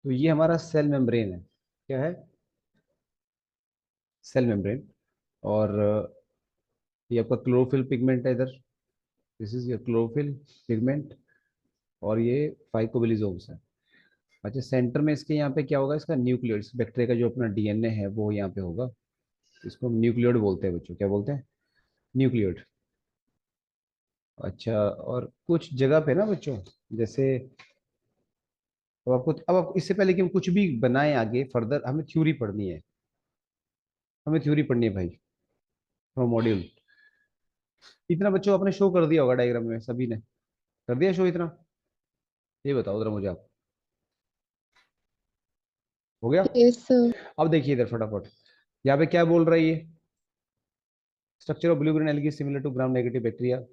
तो ये हमारा सेल मेम्ब्रेन है। क्या है? Cell membrane. और ये आपका क्लोरोफिल पिगमेंट है इधर। This is your chlorophyll pigment. और ये फाइकोबिलिजोम्स है। अच्छा, सेंटर में इसके यहाँ पे क्या होगा? इसका न्यूक्लियोइड, बैक्टीरिया का जो अपना डीएनए है वो यहाँ पे होगा। इसको हम न्यूक्लियोइड बोलते हैं बच्चों। क्या बोलते हैं? न्यूक्लियोइड। अच्छा, और कुछ जगह पे ना बच्चों, जैसे अब आप इससे पहले कि हम कुछ भी बनाएं आगे फर्दर, हमें थ्योरी पढ़नी है। हमें थ्योरी पढ़नी है भाई, फ्रॉम मॉड्यूल। इतना बच्चों आपने शो कर दिया होगा डायग्राम में, सभी ने कर दिया शो इतना? ये बताओ जरा मुझे आप। हो गया? Yes sir. अब देखिए इधर फटाफट, यहाँ पे क्या बोल रहा है ये? Structure of blue green algae similar to gram negative bacteria.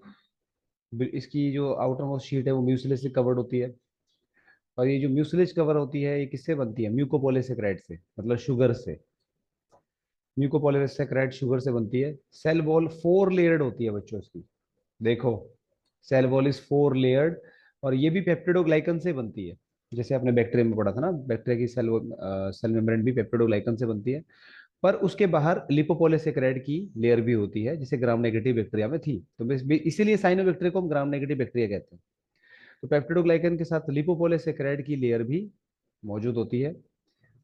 इसकी जो आउटर मोस्ट शीट है वो म्यूसिलेज से कवर्ड होती है। और ये जो म्यूसिलेज कवर होती है ये किससे बनती है? म्यूकोपॉलीसेकेराइड से, मतलब शुगर से। म्यूकोपॉलीसेकेराइड शुगर से बनती है। सेल वॉल फोर लेयर्ड होती है बच्चों इसकी। देखो, cell wall is four layered. और ये भी पेप्टिडोग्लाइकन से बनती है। जैसे आपने बैक्टीरिया में पढ़ा था ना, बैक्टीरिया की सेल मेम्ब्रेन भी पेप्टिडोग्लाइकन से बनती है। पर उसके बाहर लिपोपॉलीसेकेराइड की लेयर भी होती है, जैसे ग्राम नेगेटिव बैक्टीरिया में थी। तो इसीलिए साइनोबैक्टीरिया को हम ग्राम नेगेटिव बैक्टीरिया कहते हैं। तो पेप्टिडोग्लाइकन के साथ लिपोपॉलीसेकेराइड की लेयर भी मौजूद होती है।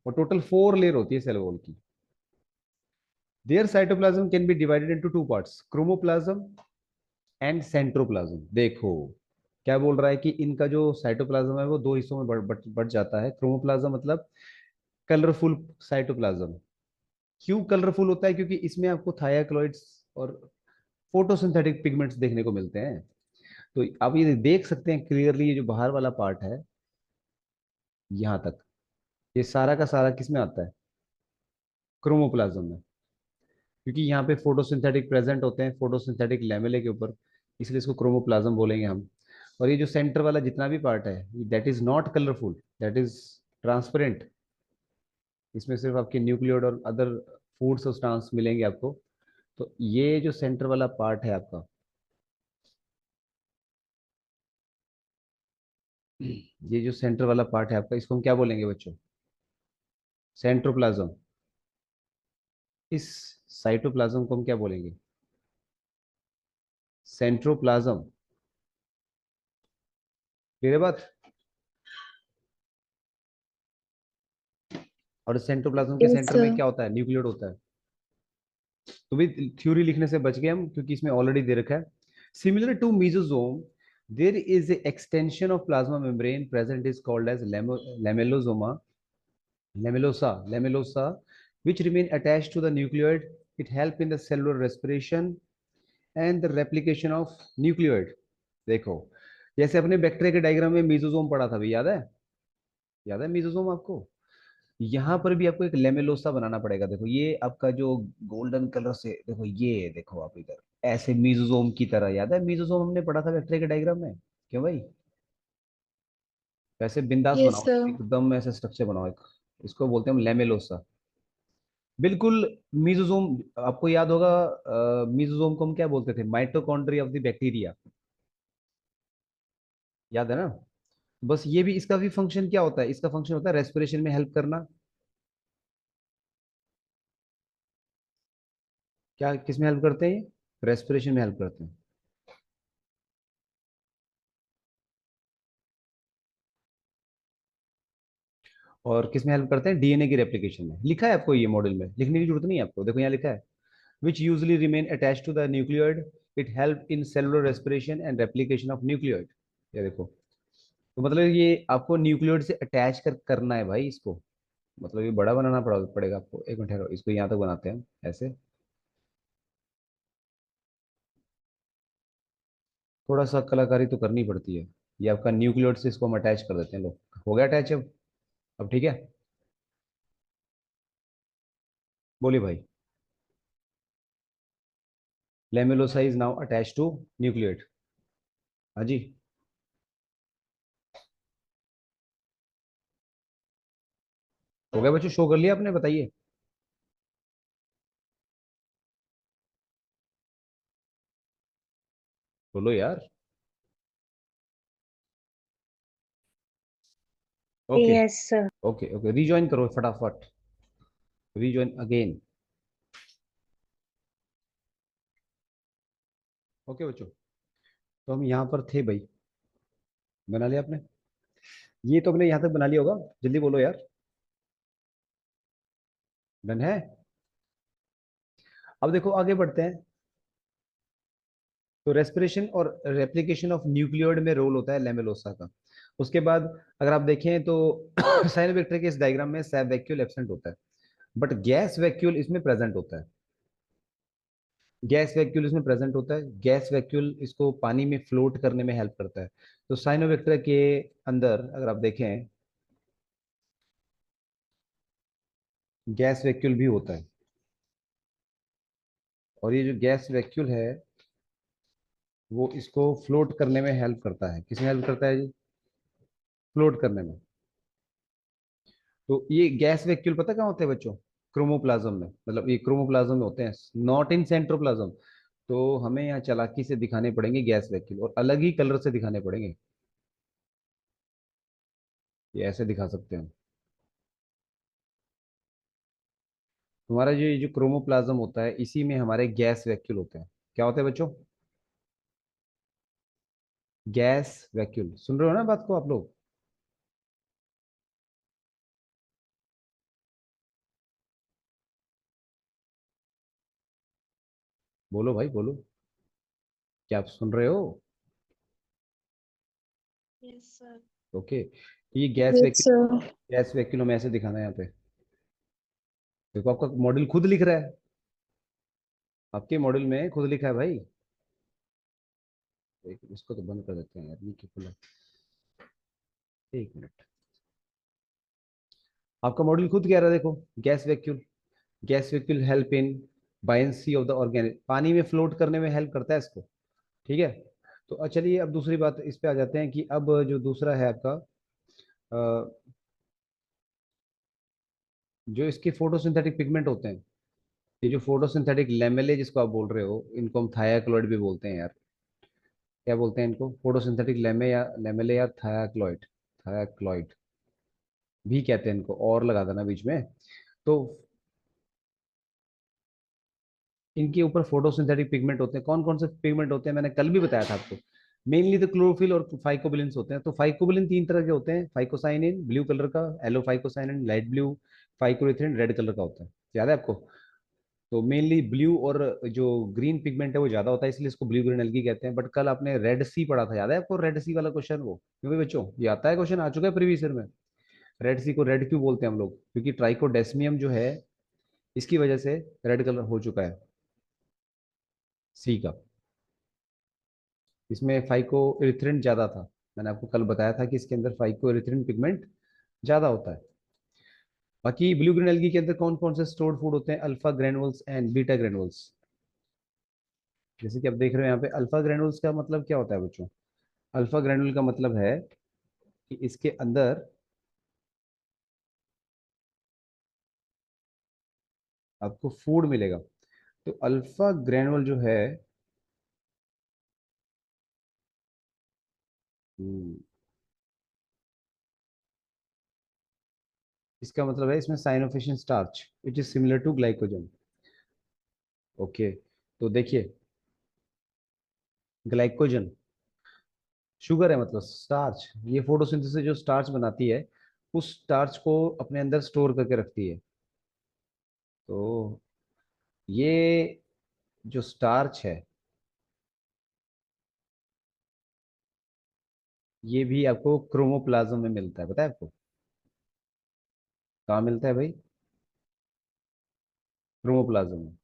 और टोटल फोर लेयर होती है सेल वॉल की। There cytoplasm can be divided into two parts, chromoplasm and centroplasm. देखो, क्या बोल रहा है कि इनका जो साइटोप्लाज्म है वो दो हिस्सों में बढ़ जाता है। क्रोमोप्लाज्म मतलब कलरफुल साइटोप्लाज्म। क्यों कलरफुल होता है? क्योंकि इसमें आपको थायाक्लोइड्स और फोटोसिंथेटिक पिगमेंट्स देखने को मिलते हैं। तो आप ये देख सकते हैं क्लियरली, ये जो बाहर वाला पार्ट है यहाँ तक, ये सारा का सारा किस में आता है? क्रोमोप्लाज्म में। क्योंकि यहाँ पे फोटोसिंथेटिक प्रेजेंट होते हैं, फोटोसिंथेटिक लैमेले के ऊपर, इसलिए इसको क्रोमोप्लाज्म बोलेंगे हम। और ये जो सेंटर वाला जितना भी पार्ट है, that is not colourful, that is transparent. इसमें सिर्फ आपके न्यूक्लियोड और अदर फूड सब्सटेंस मिलेंगे आपको। तो ये जो सेंटर वाला पार्ट है आपका, ये जो सेंटर वाला पार्ट है आपका, इसको हम क्या बोलेंगे बच्चों? सेंट्रोप्लाज्म। इस साइटोप्लाज्म को हम क्या बोलेंगे? सेंट्रोप्लाज्म। मेरे बात। और सेंट्रोप्लाज्म के यस सेंटर में सर। क्या होता है? न्यूक्लियोड होता है। तो भी थ्योरी लिखने से बच गए हम, क्योंकि इसमें ऑलरेडी दे रखा है। Similar to mesosome, there is a extension of plasma membrane present is called as lamellosoma, lamellosa, which remain attached to the nucleoid. It help in the cellular respiration and the replication of nucleoid. देखो, जैसे अपने bacteria के diagram में mesosome पढ़ा था भी, याद है? याद है मीजोजोम आपको? यहाँ पर भी आपको एक लेमेलोसा बनाना पड़ेगा। देखो ये आपका जो गोल्डन कलर से, देखो ये देखो आप इधर, ऐसे मीजोजोम की तरह। याद है मीजोजोम हमने पढ़ा था बैक्टीरिया के डायग्राम में? क्यों भाई? वैसे बिंदास यस बनाओ, सर। एकदम ऐसे स्ट्रक्चर बनाओ एक। इसको बोलते हैं हम लेमेलोसा। बिल्कुल। मीजोजोम, आपको याद होगा, मीजोजोम को हम क्या बोलते थे? Mitochondria of the bacteria. याद है ना? बस ये भी, इसका भी फंक्शन क्या होता है? इसका फंक्शन होता है रेस्पिरेशन में हेल्प करना। क्या, किस में हेल्प करते हैं ये? रेस्पिरेशन में हेल्प करते हैं। और किस में हेल्प करते हैं? डीएनए की रेप्लिकेशन में। लिखा है आपको ये मॉडल में, लिखने की जरूरत नहीं है आपको। देखो यहाँ लिखा है, which usually remain attach to the nucleoid. It help in cellular respiration and replication of nucleoid. ये देखो, तो मतलब ये आपको न्यूक्लियोइड से अटैच करना है भाई इसको। मतलब ये बड़ा बनाना पड़ेगा आपको। एक मिनट ठहरो, इसको यहाँ तक बनाते हैं हम ऐसे। थोड़ा सा कलाकारी तो करनी पड़ती है। ये आपका न्यूक्लियोइड से इसको हम अटैच कर देते हैं। लो, हो गया अटैच अब ठीक है। बोलिए भाई। Lamellosa is now attach to nucleoid. हाँ जी। हो गया बच्चों, शो कर लिया आपने? बताइए। बोलो यार। Okay yes sir. Okay okay, rejoin करो फटाफट, रिजॉइन अगेन। ओके बच्चों, तो हम यहाँ पर थे भाई, बना लिया आपने? ये तो हमने यहाँ तक बना लिया होगा, जल्दी बोलो यार। डन है? अब देखो आगे बढ़ते हैं। तो रेस्पिरेशन और रेप्लिकेशन ऑफ न्यूक्लियोइड में रोल होता है लेमेलोसा का। उसके बाद अगर आप देखें तो साइनोबैक्टीरिया के इस डायग्राम में सैब वैक्यूल एब्सेंट होता है, बट गैस वैक्यूल इसमें प्रेजेंट होता है। गैस वैक्यूल इसमें प्रेजेंट होता है। गैस वैक्यूल इसको पानी में फ्लोट करने में हेल्प करता है। तो साइनोबैक्टीरिया के अंदर अगर आप देखें, गैस वैक्यूल भी होता है। और ये जो गैस वैक्यूल है वो इसको फ्लोट करने में हेल्प करता है। किसमें हेल्प करता है जी? फ्लोट करने में। तो ये गैस वैक्यूल पता कहाँ होते हैं बच्चों? क्रोमोप्लाज्म में, मतलब ये क्रोमोप्लाज्म में होते हैं, नॉट इन सेंट्रोप्लाज्म। तो हमें यहाँ चालाकी से दिखाने पड़ेंगे गैस वैक्यूल, और अलग ही कलर से दिखाने पड़ेंगे। ये ऐसे दिखा सकते हैं। हमारा जो ये जो क्रोमोप्लाज्म होता है इसी में हमारे गैस वैक्यूल होते हैं। क्या होते हैं बच्चों? Gas vacuole. सुन रहे हो ना बात को आप लोग? बोलो भाई बोलो, क्या आप सुन रहे हो? Yes sir. ओके, तो ये gas yes vacuole, sir. Gas vacuole हमें ऐसे दिखाना है यहाँ पे। देखो आपका मॉडल खुद लिख रहा है, आपके मॉडल में खुद लिखा है भाई। एक इसको तो बंद कर देते हैं यार, ये क्यों खुला? एक मिनट। आपका मॉडल खुद कह रहा है, देखो, gas vacuole. Gas vacuole help in buoyancy of the organic, पानी में फ्लोट करने में हेल्प करता है इसको। ठीक है। तो चलिए अब दूसरी बात इस पे आ जाते हैं कि अब जो दूसरा है आपका, अ, जो इसके फोटोसिंथेटिक पिगमेंट होते हैं, ये जो फोटोसिंथेटिक लेमेले जिसको आप बोल रहे हो, इनको हम थायाक्लोइड भी बोलते हैं यार। क्या बोलते हैं इनको? फोटोसिंथेटिक लेमे या लेमेले या थायाक्लोइड। थायाक्लोइड भी कहते हैं इनको, और लगा देना बीच में। तो इनके ऊपर फोटोसिंथेटिक पिगमेंट होते हैं। कौन कौन से पिगमेंट होते हैं मैंने कल भी बताया था आपको। मेनली तो क्लोरोफिल और फाइकोबिलिन्स होते हैं। तो फाइकोबिलिन तीन तरह के होते हैं, फाइकोसाइनिन ब्लू कलर का, allophycocyanin light blue, phycoerythrin red colour का होता है। याद है आपको? तो मेनली ब्लू और जो ग्रीन पिगमेंट है वो ज्यादा होता है, इसलिए इसको ब्लू ग्रीन एल्गी कहते हैं। बट कल आपने रेड सी पढ़ा था, याद है आपको? रेड सी वाला क्वेश्चन, वो क्योंकि बच्चों ये आता है, क्वेश्चन आ चुका है प्रीवियस ईयर में। रेड सी को रेड क्यों बोलते हैं हम लोग? क्योंकि ट्राइकोडेस्मियम जो है इसकी वजह से रेड कलर हो चुका है सी का। इसमें फाइको एरिथ्रिन ज्यादा था। मैंने आपको कल बताया था कि इसके अंदर फाइको एरिथ्रिन पिगमेंट ज्यादा होता है। बाकी ब्लू ग्रीन एल्गी के अंदर कौन कौन से स्टोर्ड फूड होते हैं? Alpha granules and beta granules. जैसे कि आप देख रहे हो यहाँ पे, अल्फा ग्रेनुल्स का मतलब क्या होता है बच्चों? अल्फा ग्रेनुल का मतलब है कि इसके अंदर आपको फूड मिलेगा। तो अल्फा ग्रेनुल जो है, हम्म, इसका मतलब है इसमें cyanophycean starch which is similar to glycogen. Okay, तो देखिए, ग्लाइकोजन शुगर है, मतलब स्टार्च। ये फोटोसिंथेसिस से जो स्टार्च बनाती है, उस स्टार्च को अपने अंदर स्टोर करके रखती है। तो ये जो स्टार्च है, ये भी आपको क्रोमोप्लाज्म में मिलता है, पता है आपको? कहाँ मिलता है भाई? क्रोमोप्लाज्म में।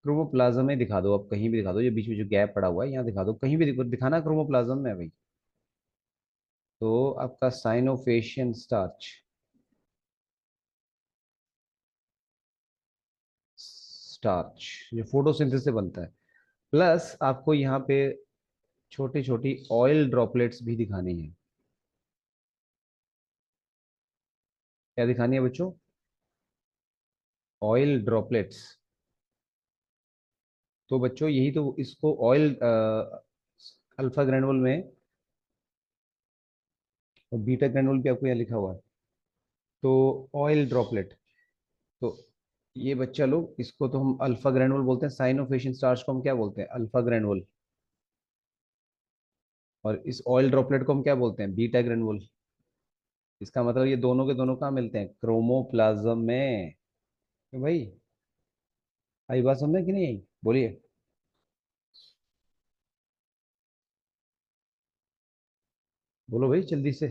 क्रोमोप्लाज्म में दिखा दो, अब कहीं भी दिखा दो, ये बीच में जो गैप पड़ा हुआ है यहाँ दिखा दो, कहीं भी दिखाना क्रोमोप्लाज्म में है भाई। तो आपका साइनोफेशियन स्टार्च, स्टार्च जो फोटोसिंथेसिस से बनता है, प्लस आपको यहाँ पे छोटी छोटी ऑयल ड्रॉपलेट्स भी दिखानी है। क्या दिखानी है बच्चों? Oil droplets. तो बच्चों यही तो इसको ऑयल, अल्फा ग्रेनुल में और बीटा ग्रेनुल भी आपको यहाँ लिखा हुआ है। तो ऑयल ड्रॉपलेट, तो ये बच्चा लोग, इसको तो हम अल्फा ग्रेनुल बोलते हैं, साइनोफिशियन स्टार्च को हम क्या बोलते हैं, अल्फा ग्रेनुल। और इस ऑयल ड्रॉपलेट को हम क्या बोलते हैं, बीटा ग्रेनुल। इसका मतलब ये दोनों के दोनों कहाँ मिलते हैं, क्रोमोप्लाज्म में। तो भाई आई बात समझ में कि नहीं आई, बोलिए। बोलो भाई जल्दी से।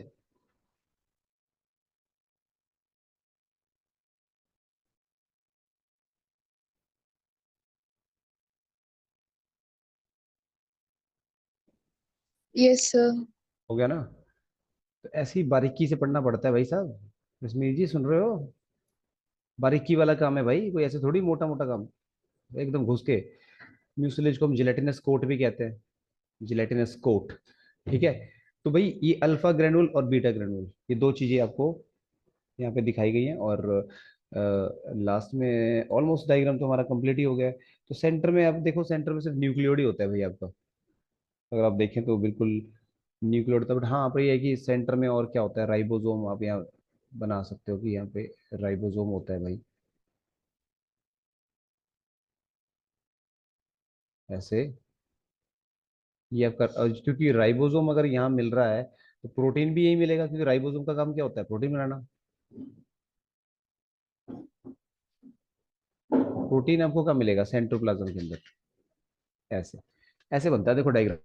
Yes sir. हो गया ना। तो ऐसी बारीकी से पढ़ना पड़ता है भाई साहब। कश्मीर जी सुन रहे हो, बारीकी वाला काम है भाई, कोई ऐसे थोड़ी मोटा मोटा काम, एकदम घुस के। म्यूसिलेज को हम जिलेटिनस कोट भी कहते हैं, जिलेटिनस कोट। ठीक है। तो भाई ये अल्फा ग्रेनुल और बीटा ग्रेनुल, ये दो चीजें आपको यहाँ पे दिखाई गई हैं। और लास्ट में ऑलमोस्ट डायग्राम तो हमारा कंप्लीट ही हो गया है। तो सेंटर में आप देखो, सेंटर में सिर्फ न्यूक्लियोड ही होता है भाई आपका। अगर आप देखें तो बिल्कुल न्यूक्लियोड होता है। बट हाँ, पर ये है कि सेंटर में और क्या होता है, राइबोसोम आप यहाँ बना सकते हो कि यहाँ पे राइबोसोम होता है भाई, ऐसे। ये आपका क्योंकि राइबोसोम अगर यहाँ मिल रहा है तो प्रोटीन भी यही मिलेगा, क्योंकि राइबोसोम का काम क्या होता है, प्रोटीन बनाना। प्रोटीन आपको कहाँ मिलेगा, सेंट्रोप्लाज्म के अंदर। ऐसे ऐसे बनता है, देखो डायग्राम।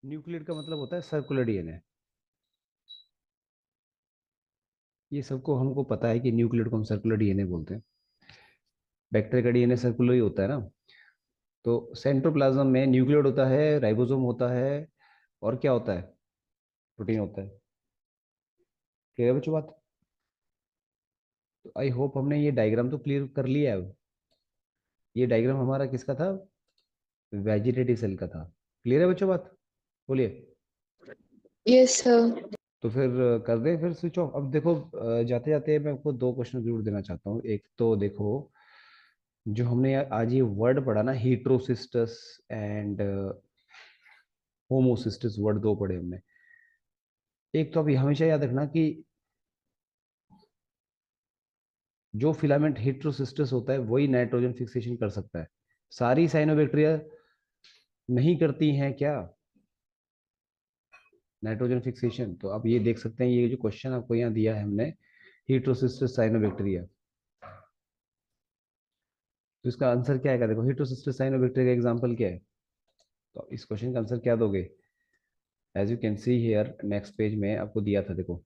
न्यूक्लियड का मतलब होता है सर्कुलर डीएनए। ये सबको हमको पता है कि न्यूक्लियड को हम सर्कुलर डीएनए बोलते हैं। बैक्टीरिया का डीएनए सर्कुलर ही होता है ना। तो सेंट्रोप्लाज्म में न्यूक्लियड होता है, राइबोसोम होता है, और क्या होता है, प्रोटीन होता है। क्लियर है बच्चों बात। तो आई होप हमने ये डायग्राम तो क्लियर कर लिया है अब। ये डायग्राम हमारा किसका था, वेजिटेटिव सेल का था। क्लियर है बच्चों बात, बोलिए। Yes sir. तो फिर कर दें फिर स्विच ऑफ। अब देखो जाते जाते मैं आपको दो क्वेश्चन जरूर देना चाहता हूँ। एक तो देखो, जो हमने आज ये वर्ड पढ़ा ना, हीट्रोसिस्टस एंड होमोसिस्टस, वर्ड दो पढ़े हमने। एक तो अभी हमेशा याद रखना कि जो फिलामेंट हीट्रोसिस्टस होता है वही नाइट्रोजन फिक्सेशन कर सकता है, सारी साइनोबैक्टीरिया नहीं करती हैं क्या नाइट्रोजन फिक्सेशन। तो आप ये देख सकते हैं, ये जो क्वेश्चन आपको यहाँ दिया है हमने, हीट्रोसिस्टस साइनोबैक्टीरिया, तो इसका आंसर क्या आएगा, देखो हीट्रोसिस्टस साइनोबैक्टीरिया का एग्जांपल क्या है। तो इस क्वेश्चन का आंसर क्या दोगे, as you can see here next page में आपको दिया था, देखो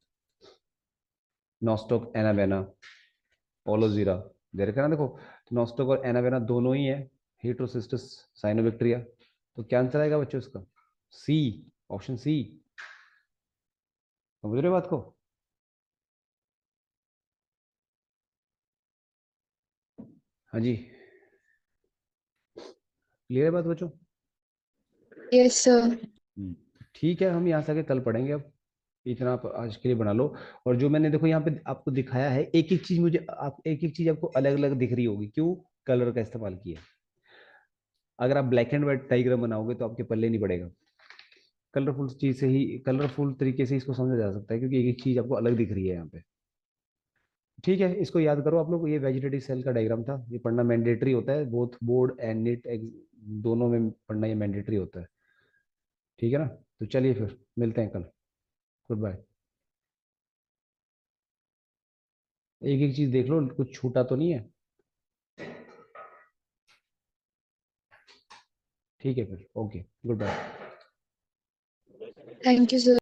नॉस्टॉक एनाबेना ओलोजीरा, दे रखा है ना देखो। तो नॉस्टॉक और एनाबेना दोनों ही है हीट्रोसिस्टस साइनोबैक्टीरिया। तो क्या आंसर आएगा बच्चों इसका, सी, ऑप्शन सी। समझ रहे हो बात को। हाँ जी, क्लियर है बात बच्चों। Yes sir. हम्म, ठीक है, हम यहाँ से आगे कल पढ़ेंगे अब। इतना आप आज के लिए बना लो। और जो मैंने देखो यहाँ पे आपको दिखाया है, एक एक चीज मुझे, आप एक एक चीज आपको अलग अलग दिख रही होगी, क्यों, कलर का इस्तेमाल किया। अगर आप ब्लैक एंड व्हाइट डायग्राम बनाओगे तो आपके पल्ले नहीं पड़ेगा। कलरफुल चीज से ही, कलरफुल तरीके से इसको समझा जा सकता है, क्योंकि एक एक चीज आपको अलग दिख रही है यहाँ पे। ठीक है, इसको याद करो आप लोग। ये वेजिटेटिव सेल का डायग्राम था, ये पढ़ना मैंडेटरी होता है, बोथ बोर्ड एंड नीट दोनों में पढ़ना ये मैंडेटरी होता है। ठीक है ना। तो चलिए फिर मिलते हैं कल। Goodbye. एक एक चीज देख लो, कुछ छूटा तो नहीं है। ठीक है फिर, okay, goodbye. Thank you sir.